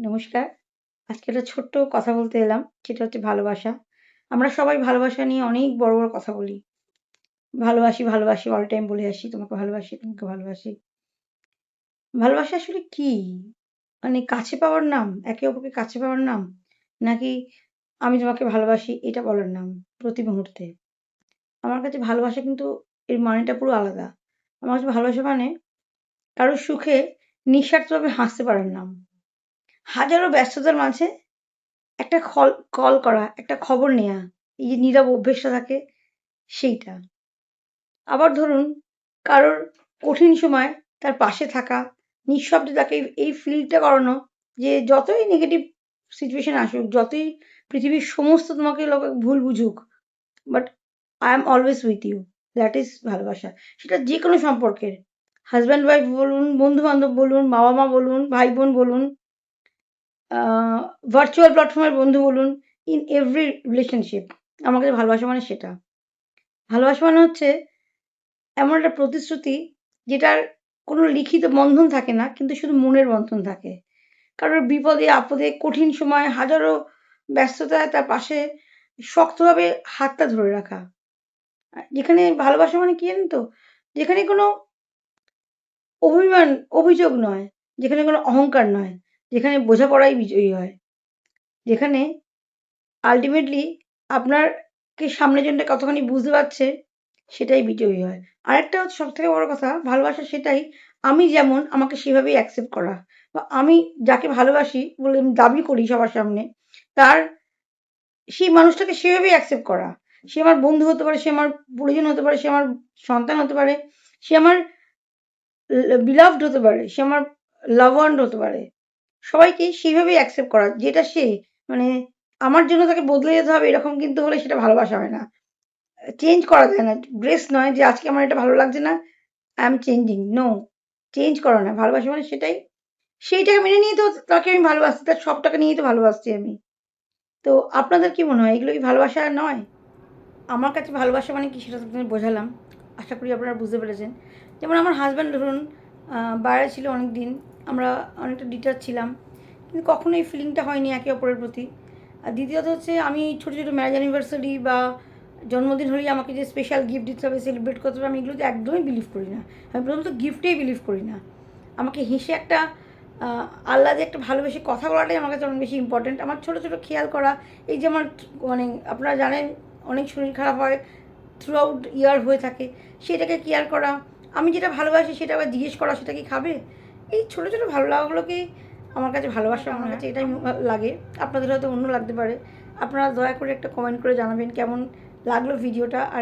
নমস্কার। আজকে একটা ছোট্ট কথা বলতে এলাম। সেটা হচ্ছে ভালোবাসা। আমরা সবাই ভালোবাসা নিয়ে অনেক বড়, বড় কথা বলি। ভালোবাসি, ভালোবাসি অল টাইম বলে আসি, তোমাকে ভালোবাসি, তোমাকে ভালোবাসি। ভালোবাসা আসলে কি? মানে কাছে পাওয়ার নাম? একে অপরকে কাছে পাওয়ার নাম? নাকি আমি তোমাকে ভালোবাসি এটা বলার নাম প্রতি মুহূর্তে? আমার কাছে ভালোবাসা কিন্তু এর মানেটা পুরো আলাদা। আমার কাছে ভালোবাসা মানে কারো সুখে নিঃস্বার্থভাবে হাসতে পারার নাম। হাজারো ব্যস্ততার মাঝে একটা কল করা, একটা খবর নেয়া, এই যে নীরব অভ্যেসটা থাকে সেইটা। আবার ধরুন কারোর কঠিন সময় তার পাশে থাকা, নিঃশব্দে তাকে এই ফিলটা করানো যে যতই নেগেটিভ সিচুয়েশন আসুক, যতই পৃথিবীর সমস্ত তোমাকে লোকে ভুল বুঝুক, but I am always with you. That is ভালোবাসা। সেটা যেকোনো সম্পর্কের। হাসব্যান্ড ওয়াইফ বলুন, বন্ধু-বান্ধব বলুন, বাবা-মা বলুন, ভাই-বোন বলুন, ভার্চুয়াল প্ল্যাটফর্মের বন্ধু বলুন, ইন এভরি রিলেশনশিপ আমার কাছে ভালোবাসা মানে সেটা। ভালোবাসা মানে হচ্ছে এমন একটা প্রতিশ্রুতি যেটার কোনো লিখিত বন্ধন থাকে না, কিন্তু শুধু মনের বন্ধন থাকে। কারোর বিপদে আপদে কঠিন সময়ে হাজারো ব্যস্ততায় তার পাশে শক্তভাবে হাতটা ধরে রাখা। যেখানে ভালোবাসা মানে কি জানেন তো? যেখানে কোনো অভিমান, অভিযোগ নয়, যেখানে কোনো অহংকার নয়, যেখানে বোঝাপড়াই বিজয়ী হয়, যেখানে আল্টিমেটলি আপনারকে সামনের জনটা কতখানি বুঝতে পারছে সেটাই বিজয়ী হয়। আরেকটা হচ্ছে সবথেকে বড় কথা, ভালোবাসা সেটাই আমি যেমন আমাকে সেভাবেই অ্যাকসেপ্ট করা। বা আমি যাকে ভালোবাসি বলে আমি দাবি করি সবার সামনে, তার সেই মানুষটাকে সেভাবেই অ্যাকসেপ্ট করা। সে আমার বন্ধু হতে পারে, সে আমার পরিজন হতে পারে, সে আমার সন্তান হতে পারে, সে আমার beloved হতে পারে, সে আমার লাভ ওয়ান হতে পারে। সবাইকে সেইভাবেই অ্যাকসেপ্ট করা। যেটা সে মানে আমার জন্য তাকে বদলে যেতে হবে এরকম কিন্তু হলে সেটা ভালোবাসা হয় না। চেঞ্জ করা যায় না। গ্রেস নয় যে আজকে আমার এটা ভালো লাগছে না, I am changing. No, change করা না। ভালোবাসা মানে সেটাই। সেইটাকে মেনে নিয়ে তো তাকে আমি ভালোবাসছি। তার সবটাকে নিয়েই তো ভালোবাসছি আমি। তো আপনাদের কি মনে হয় এগুলো কি ভালোবাসা নয়? আমার কাছে ভালোবাসা মানে কি সেটা তো আপনাদের বোঝালাম। আশা করি আপনারা বুঝতে পেরেছেন। যেমন আমার হাসব্যান্ড ধরুন বাইরে ছিল অনেক দিন। আমরা অনেকটা ডিটাচ ছিলাম। কিন্তু কখনো এই ফিলিংটা হয়নি একে অপরের প্রতি। আর দ্বিতীয়ত হচ্ছে আমি ছোটো, ছোটো ম্যারেজ অ্যানিভার্সারি বা জন্মদিন হলেই আমাকে যে স্পেশাল গিফট দিতে হবে, সেলিব্রেট করতে হবে, আমি এগুলোতে একদমই বিলিভ করি না। আমি প্রথমত গিফটেই বিলিভ করি না। আমাকে হেসে একটা আহ্লাদে একটা ভালোবেসে কথা বলাটাই আমার কাছে অনেক বেশি ইম্পর্ট্যান্ট। আমার ছোটো, ছোটো খেয়াল করা, এই যে আমার মানে আপনারা জানেন অনেক শরীর খারাপ হয়, থ্রু আউট ইয়ার হয়ে থাকে, সেটাকে কেয়ার করা, আমি যেটা ভালোবাসি সেটা আবার জিজ্ঞেস করা সেটা কি খাবে, এই ছোটো ছোটো ভালো লাগাগুলোকেই আমার কাছে ভালোবাসা। আমার কাছে এটাই লাগে। আপনাদের হয়তো অন্য লাগতে পারে। আপনারা দয়া করে একটা কমেন্ট করে জানাবেন কেমন লাগলো ভিডিওটা। আর